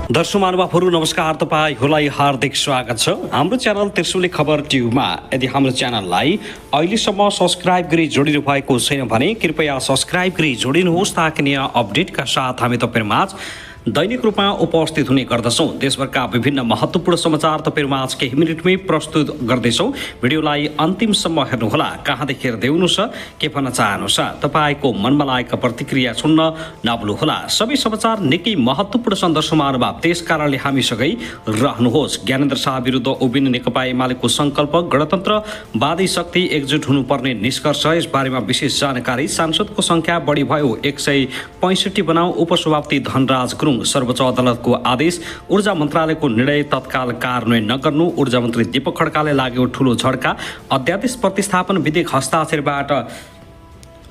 दर्शक महानुभावहरू नमस्कार, तपाईहरूलाई हार्दिक स्वागत छ हाम्रो च्यानल त्रिशुली खबर ट्युबमा। यदि हाम्रो च्यानललाई अहिलेसम्म सब्स्क्राइब गरी जोडिनु भएको छैन भने कृपया सब्स्क्राइब गरी जोडिनुहोस् ताकि नयाँ अपडेटका साथ हामी तपाईहरुमाझ दैनिक रूपमा उपस्थित हुने गर्दछौं। देशभरका विभिन्न महत्त्वपूर्ण समाचार तपाईहरुमाझ केही मिनेटमै प्रस्तुत गर्दैछौं। भिडियोलाई अन्तिमसम्म हेर्नुहोला। कहाँदेखि हेर्दै हुनुहुन्छ, के भन्न चाहनुहुन्छ, तपाईको मनमा लागेको प्रतिक्रिया सुन्न नभुल्नुहोला। सबै समाचार निकै महत्त्वपूर्ण सन्दर्भमा अनुभाव, त्यसकारणले हामीसँगै रहनुहोस्। ज्ञानेन्द्र शाह विरुद्ध उभिने नेकपा एमालेको संकल्प, गणतन्त्रवादी शक्ति एकजुट हुनुपर्ने निष्कर्ष, यस बारेमा विशेष जानकारी। सांसदको संख्या बढी भयो, 165 बनाऊ। उपसभापति धनराज गुरुङ, सर्वोच्च अदालतको आदेश। ऊर्जा मन्त्रालयको निर्णय तत्काल कार्यान्वयन नगर्नु, ऊर्जा मन्त्री दीपक खड्काले लाग्यो ठूलो झड्का। अध्यादेश प्रतिस्थापन विधेयक हस्ताक्षरबाट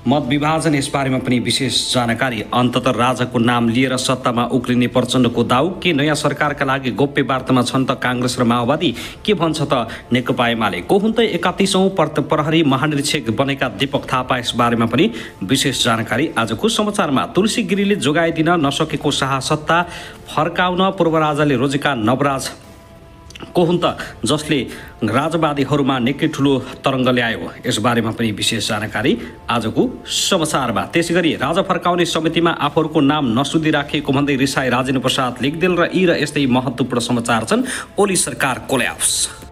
मत विभाजन, यसबारेमा पनि विशेष जानकारी। अन्ततः राजाको नाम लिएर सत्तामा उक्लिने प्रचण्डको दाउ, के नयाँ सरकारका लागि गोप्य वार्तामा छन् त कांग्रेस र माओवादी? के भन्छ त नेकपा एमाले? को हुन् त 31औं प्रहरी महानिरीक्षक बनेका दीपक थापा? यसबारेमा पनि विशेष जानकारी आजको समाचारमा। तुलसी गिरीले जोगाइदिन नसकेको शाह सत्ता फर्काउन पूर्व राजाले रोजेका नवराज को हुन् त जसले राजवादीहरूमा निकै ठूलो तरङ्ग ल्यायो? यसबारेमा पनि विशेष जानकारी आजको समाचारमा। त्यसैगरी राजा फर्काउने समितिमा आफूहरूको नाम नसुधी राखिएको भन्दै रिसाई राजेन्द्र प्रसाद लेखदेल र यी र यस्तै महत्त्वपूर्ण समाचार छन्। ओली सरकार कोल्याप्स।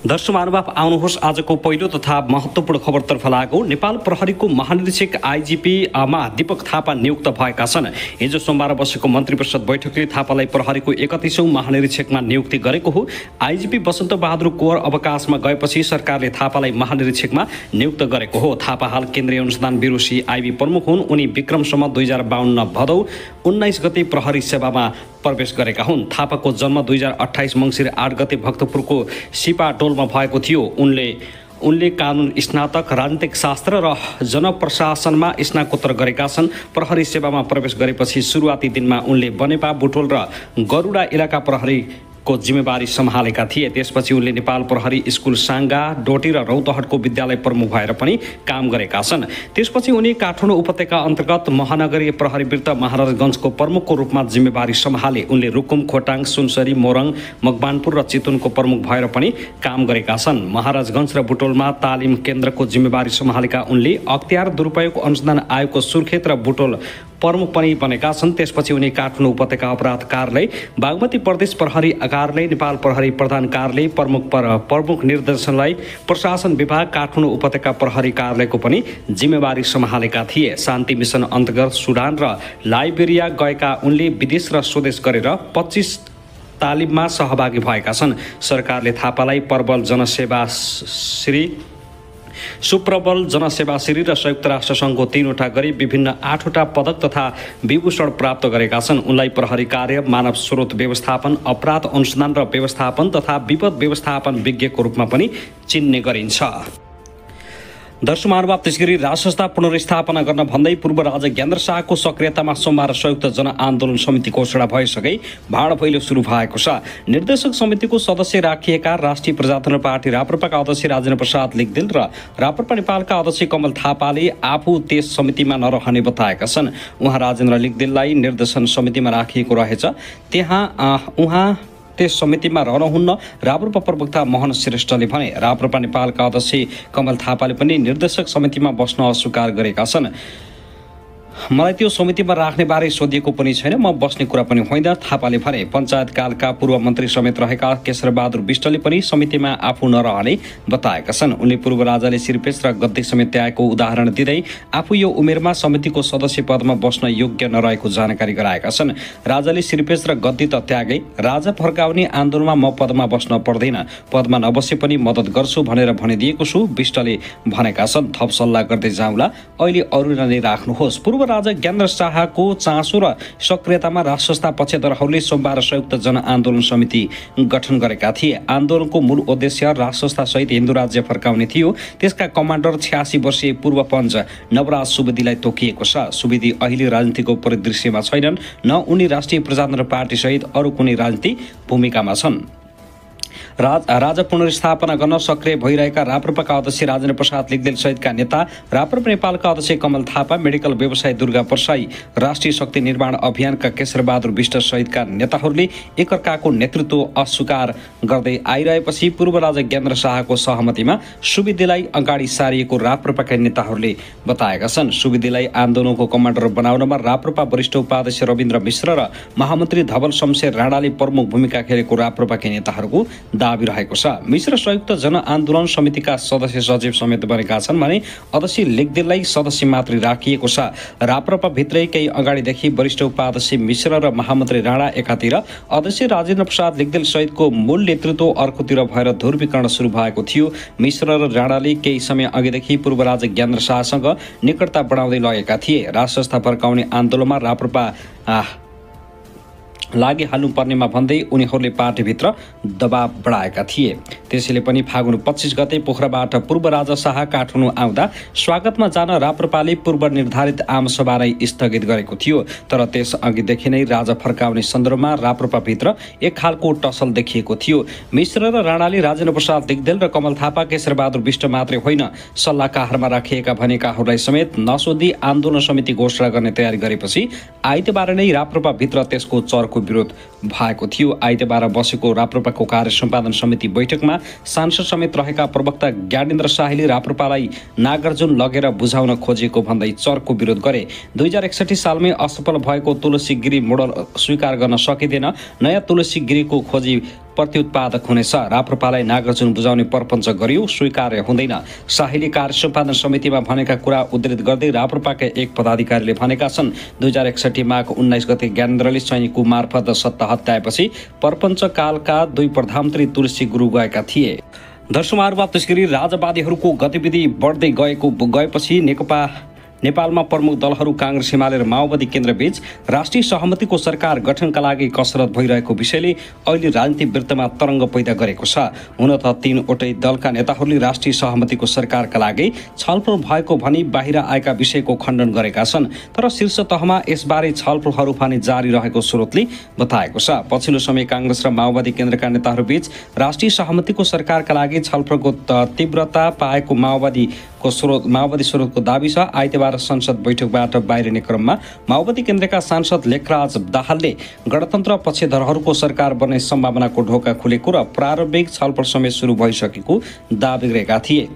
दर्शक महानुभाव, आउनुहोस् आजको पहिलो तथा महत्त्वपूर्ण खबरतर्फ लागौ। नेपाल प्रहरीको महानिरीक्षक आइजिपी मा दीपक थापा नियुक्त भएका छन्। हिजो सोमबार बसेको मन्त्री परिषद बैठकले थापालाई प्रहरीको 31औं महानिरीक्षकमा नियुक्ति गरेको हो। आइजिपी वसन्त बहादुर कोवर अवकाशमा गएपछि सरकारले थापालाई महानिरीक्षकमा नियुक्त गरेको हो। थापा हाल केन्द्रीय अनुसन्धान ब्युरो सिआइबी प्रमुख हुन्। उनी विक्रमसम्म 2052 भदौ 19 गते प्रहरी सेवामा प्रवेश गरेका हुन्। थापाको जन्म 2028 मङ्सिर 8 गते भक्तपुरको सिपाटोलमा भएको थियो। उनले कानुन स्नातक, राजनीतिक शास्त्र र जनप्रशासनमा स्नातकोत्तर गरेका छन्। प्रहरी सेवामा प्रवेश गरेपछि सुरुवाती दिनमा उनले बनेपा, बुटोल र गरुडा इलाका प्रहरी को जिम्मेवारी सम्हालेका थिए। त्यसपछि उनले नेपाल प्रहरी स्कुल साङ्गा, डोटी र रौतहटको विद्यालय प्रमुख भएर पनि काम गरेका छन्। त्यसपछि उनी काठमाडौँ उपत्यका अन्तर्गत महानगरीय प्रहरी विरुद्ध महाराजगञ्जको प्रमुखको रूपमा जिम्मेवारी सम्हाले। उनले रुकुम, खोटाङ, सुनसरी, मोरङ, मकवानपुर र चितवनको प्रमुख भएर पनि काम गरेका छन्। महाराजगञ्ज र बुटोलमा तालिम केन्द्रको जिम्मेवारी सम्हालेका उनले अख्तियार दुरुपयोग अनुसन्धान आयोगको सुर्खेत र बुटोल प्रमुख पनि बनेका छन्। त्यसपछि उनी काठमाडौँ उपत्यका अपराध कार्यालय, बागमती प्रदेश प्रहरी कार्यालय, नेपाल प्रहरी प्रधान कार्यालय, प्रमुख निर्देशनालय, प्रशासन विभाग, काठमाडौँ उपत्यका प्रहरी कार्यालयको पनि जिम्मेवारी सम्हालेका थिए। शान्ति मिसन अन्तर्गत सुडान र लाइबेरिया गएका उनले विदेश र स्वदेश गरेर 25 तालिममा सहभागी भएका छन्। सरकारले थापालाई सुप्रबल जनसेवा श्री र संयुक्त राष्ट्र सङ्घको 3वटा गरी विभिन्न 8वटा पदक तथा विभूषण प्राप्त गरेका छन्। उनलाई प्रहरी कार्य, मानव स्रोत व्यवस्थापन, अपराध अनुसन्धान र व्यवस्थापन तथा विपद व्यवस्थापन विज्ञको रूपमा पनि चिन्ने गरिन्छ। दर्शक महानुभाव, त्यसगरी राजसंस्था पुनर्स्थापना गर्न भन्दै पूर्व राजा ज्ञानेन्द्र शाहको सक्रियतामा सोमबार संयुक्त जनआन्दोलन समिति घोषणा भएसँगै भाड पहिलो सुरु भएको छ। निर्देशक समितिको सदस्य राखिएका राष्ट्रिय प्रजातन्त्र पार्टी राप्रपाका अध्यक्ष राजेन्द्र प्रसाद लेखदेल र राप्रपा नेपालका अध्यक्ष कमल थापाले आफू त्यस समितिमा नरहने बताएका छन्। उहाँ राजेन्द्र लेखदेललाई निर्देशन समितिमा राखिएको रहेछ। उहाँ त्यस समितिमा रहनुहुन्न। राप्रपा प्रवक्ता मोहन श्रेष्ठले भने राप्रपा नेपालका अध्यक्ष कमल थापाले पनि निर्देशक समितिमा बस्न अस्वीकार गरेका छन्। मलाई त्यो समितिमा राख्ने बारे सोधिएको पनि छैन, म बस्ने कुरा पनि होइन, थापाले भने। पञ्चायतकालका पूर्व मन्त्री समेत रहेका केशरबहादुर विष्टले पनि समितिमा आफू नरहने बताएका छन्। उनले पूर्व राजाले सिरपेस र गद्दी समेत त्यागेको उदाहरण दिँदै आफू यो उमेरमा समितिको सदस्य पदमा बस्न योग्य नरहेको जानकारी गराएका छन्। राजाले सिरपेस र गद्दी त त्यागे, राजा फर्काउने आन्दोलनमा म पदमा बस्न पर्दैन, पदमा नबसे पनि मद्दत गर्छु भनेर भनिदिएको छु, विष्टले भनेका छन्। थप सल्लाह गर्दै जाउँला, अहिले अरूलाई नै राख्नुहोस्। पूर्व राजा ज्ञानेन्द्र शाहको चासो र सक्रियतामा राजसंस्था पक्षधरहरूले सोमबार संयुक्त जनआन्दोलन समिति गठन गरेका थिए। आन्दोलनको मूल उद्देश्य राजसंस्था सहित हिन्दू राज्य फर्काउने थियो। त्यसका कमान्डर 86 वर्षीय पूर्व पञ्च नवराज सुवेदीलाई तोकिएको छ। सुवेदी अहिले राजनीतिको परिदृश्यमा छैनन्, न उनी राष्ट्रिय प्रजातन्त्र पार्टी सहित अरू कुनै राजनीतिक भूमिकामा छन्। राजा पुनर्स्थापना गर्न सक्रिय भइरहेका राप्रपाका अध्यक्ष राजेन्द्र प्रसाद लिग्देल सहितका नेता, राप्रपा नेपालका अध्यक्ष कमल थापा, मेडिकल व्यवसायी दुर्गा परसाई, राष्ट्रिय शक्ति निर्माण अभियानका केशरबहादुर विष्ट सहितका नेताहरूले एकअर्काको नेतृत्व अस्वीकार गर्दै आइरहेपछि पूर्व राजा ज्ञानेन्द्र शाहको सहमतिमा सुविधिलाई अगाडि सारिएको राप्रपाका नेताहरूले बताएका छन्। सुविधिलाई आन्दोलनको कमान्डर बनाउनमा राप्रपा वरिष्ठ उपाध्यक्ष रविन्द्र मिश्र र महामन्त्री धवल शमशेर राणाले प्रमुख भूमिका खेलेको राप्रपाका नेताहरूको दाबी रहेको छ। मिश्र संयुक्त जनआन्दोलन समितिका सदस्य सचिव समेत बनेका छन् भने अध्यक्ष लेग्देललाई सदस्य मात्रै राखिएको छ। राप्रपा भित्रै केही अगाडिदेखि वरिष्ठ उपाध्यक्ष मिश्र र महामन्त्री राणा एकातिर, अध्यक्ष राजेन्द्र प्रसाद लेग्देल सहितको मूल नेतृत्व अर्कोतिर भएर ध्रुवीकरण सुरु भएको थियो। मिश्र र राणाले केही समय अघिदेखि पूर्व राजा ज्ञानेन्द्र शाहसँग निकटता बढाउँदै लगेका थिए। राजसंस्था फर्काउने आन्दोलनमा राप्रपा लागि हाल्नुपर्नेमा भन्दै उनीहरूले पार्टीभित्र दबाव बढाएका थिए। त्यसैले पनि फागुन 25 गते पोखराबाट पूर्व राजा शाह काठमाडौँ आउँदा स्वागतमा जान राप्रपाले पूर्व निर्धारित आमसभा नै स्थगित गरेको थियो। तर त्यस अघिदेखि नै राजा फर्काउने सन्दर्भमा राप्रपाभित्र एक खालको टसल देखिएको थियो। मिश्र र राणाले राजेन्द्र प्रसाद लिग्देल र कमल थापा, केशरबहादुर विष्ट मात्रै होइन, सल्लाहकारमा राखिएका भनेकाहरूलाई समेत नसोधी आन्दोलन समिति घोषणा गर्ने तयारी गरेपछि आइतबार नै राप्रपाभित्र त्यसको चर्को विरोध भएको थियो। आइतबार बसेको राप्रपाको कार्य सम्पादन समिति बैठकमा सांसद समेत रहेका प्रवक्ता ज्ञानेन्द्र शाहीले राप्रपालाई नागार्जुन लगेर बुझाउन खोजेको भन्दै चर्को विरोध गरे। 2061 सालमै असफल भएको तुलसी गिरी मोडल स्वीकार गर्न सकिँदैन, नयाँ तुलसी गिरीको खोजी प्रत्युत्पादक हुनेछ। राप्रपालाई नागार्जुन बुझाउने प्रपञ्च गरियो, स्वीकार्य हुँदैन। शाहीले कार्य सम्पादन समितिमा भनेका कुरा उद्धृत गर्दै राप्रपाका एक पदाधिकारीले भनेका छन्, 2061 माघ 19 गते ज्ञानेन्द्रले सैनिकको मार्फत सत्ता हत्याएपछि प्रपञ्च कालका 2 प्रधानमन्त्री तुलसी गुरु गएका थिए। दर्शकहरूमा त्यसगरी राजवादीहरूको गतिविधि बढ्दै गएपछि नेपालमा प्रमुख दलहरू कांग्रेस, एमाले र माओवादी केन्द्रबीच राष्ट्रिय सहमतिको सरकार गठनका लागि कसरत भइरहेको विषयले अहिले राजनीतिक वृत्तमा तरङ्ग पैदा गरेको छ। हुन त 3वटै दलका नेताहरूले राष्ट्रिय सहमतिको सरकारका लागि छलफल भएको भनी बाहिर आएका विषयको खण्डन गरेका छन्। तर शीर्ष तहमा यसबारे छलफलहरू भने जारी रहेको स्रोतले बताएको छ। पछिल्लो समय कांग्रेस र माओवादी केन्द्रका नेताहरूबीच राष्ट्रिय सहमतिको सरकारका लागि छलफलको तीव्रता पाएको माओवादी स्रोतको दाबी छ। आइतबार संसद बैठकबाट बाहिरिने क्रममा माओवादी केन्द्रका सांसद लेखराज दाहालले गणतन्त्र पक्षधरहरूको सरकार बन्ने सम्भावनाको ढोका खुलेको र प्रारम्भिक छलफल समेत सुरु भइसकेको दाबी गरेका थिए।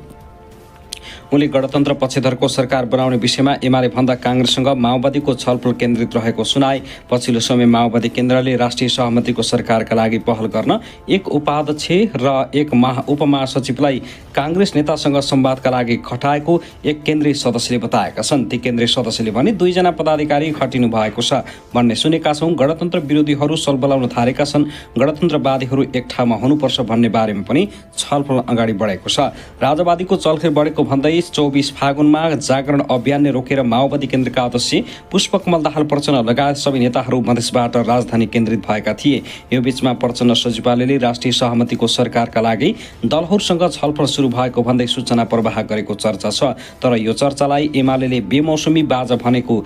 उनले गणतन्त्र पक्षधरको सरकार बनाउने विषयमा एमाले भन्दा कांग्रेससँग माओवादीको छलफल केन्द्रित रहेको सुनाए। पछिल्लो समय माओवादी केन्द्रले राष्ट्रिय सहमतिको सरकारका लागि पहल गर्न एक उपाध्यक्ष र एक उपमहासचिवलाई कांग्रेस नेतासँग संवादका लागि खटाएको एक केन्द्रीय सदस्यले बताएका छन्। ती केन्द्रीय सदस्यले भने 2 जना पदाधिकारी खटिनु भएको छ भन्ने सुनेका छौं। गणतन्त्र विरोधीहरू सलबलाउन थालेका छन्। गणतन्त्रवादीहरू एक ठाउँमा हुनुपर्छ भन्ने बारेमा पनि छलफल अगाडि बढेको छ। राजवादीको चलखेल बढेको भन्दै 24 फागुनमा जागरण अभियानले रोकेर माओवादी केन्द्रका अध्यक्ष पुष्पकमल दाहाल प्रचण्ड लगायत सबै नेताहरू मधेसबाट राजधानी केन्द्रित भएका थिए। यो बीचमा प्रचण्ड सचिवालयले राष्ट्रिय सहमतिको सरकारका लागि दलहरूसँग छलफल सुरु भएको भन्दै सूचना प्रवाह गरेको चर्चा छ। तर यो चर्चालाई एमाले बेमौसमी बाजा भनेको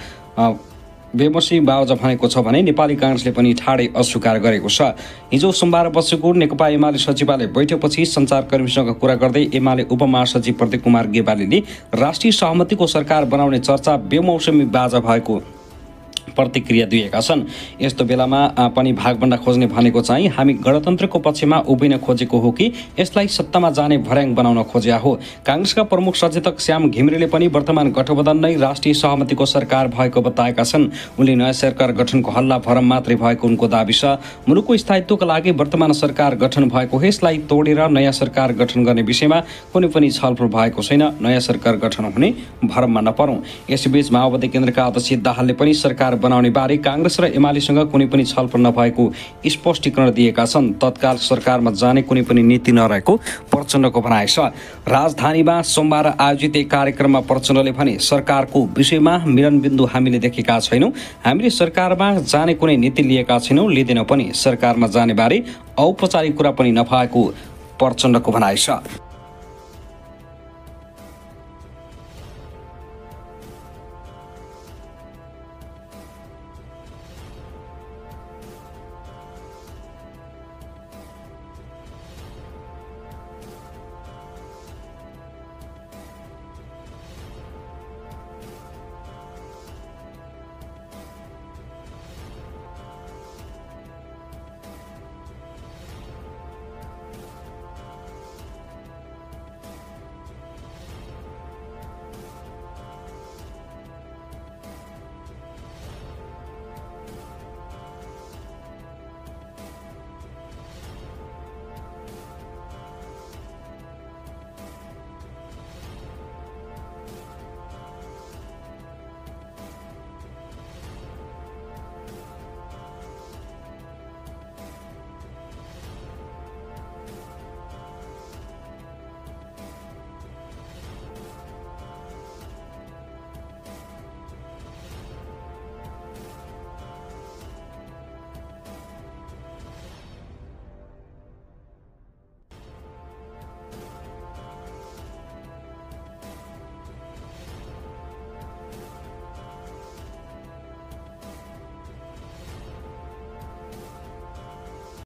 छ भने नेपाली कांग्रेसले पनि ठाडै अस्वीकार गरेको छ। हिजो सोमबार बसेको नेकपा एमाले सचिवालय बैठकपछि सञ्चारकर्मीसँग कुरा गर्दै एमाले उपमहासचिव प्रदीप कुमार गेवालीले राष्ट्रिय सहमतिको सरकार बनाउने चर्चा बेमौसमी बाजा भएको प्रतिक्रिया दिएका छन्। यस्तो बेलामा पनि भागभण्डा खोज्ने भनेको चाहिँ हामी गणतन्त्रको पक्षमा उभिन खोजेको हो कि यसलाई सत्तामा जाने भर्याङ बनाउन खोज्या हो। कांग्रेसका प्रमुख सचेतक श्याम घिमिरेले पनि वर्तमान गठबन्धन नै राष्ट्रिय सहमतिको सरकार भएको बताएका छन्। उनले नयाँ सरकार गठनको हल्ला भरम मात्रै भएको उनको दाबी छ। मुलुकको स्थायित्वका लागि वर्तमान सरकार गठन भएको हो, यसलाई तोडेर नयाँ सरकार गठन गर्ने विषयमा कुनै पनि छलफल भएको छैन। नयाँ सरकार गठन हुने भरममा नपरौं। यसैबीच माओवादी केन्द्रका अध्यक्ष दाहालले पनि सरकार बनाउने बारे कांग्रेस र एमालेसँग कुनै पनि छलफल नभएको स्पष्टीकरण दिएका छन्। तत्काल सरकारमा जाने कुनै पनि नीति नरहेको प्रचण्डको भनाइ छ। राजधानीमा सोमबार आयोजित एक कार्यक्रममा प्रचण्डले भने सरकारको विषयमा मिलनबिन्दु हामीले देखेका छैनौं। हामीले सरकारमा जाने कुनै नीति लिएका छैनौं, लिँदैनौं पनि। सरकारमा जाने बारे औपचारिक कुरा पनि नभएको प्रचण्डको भनाइ छ।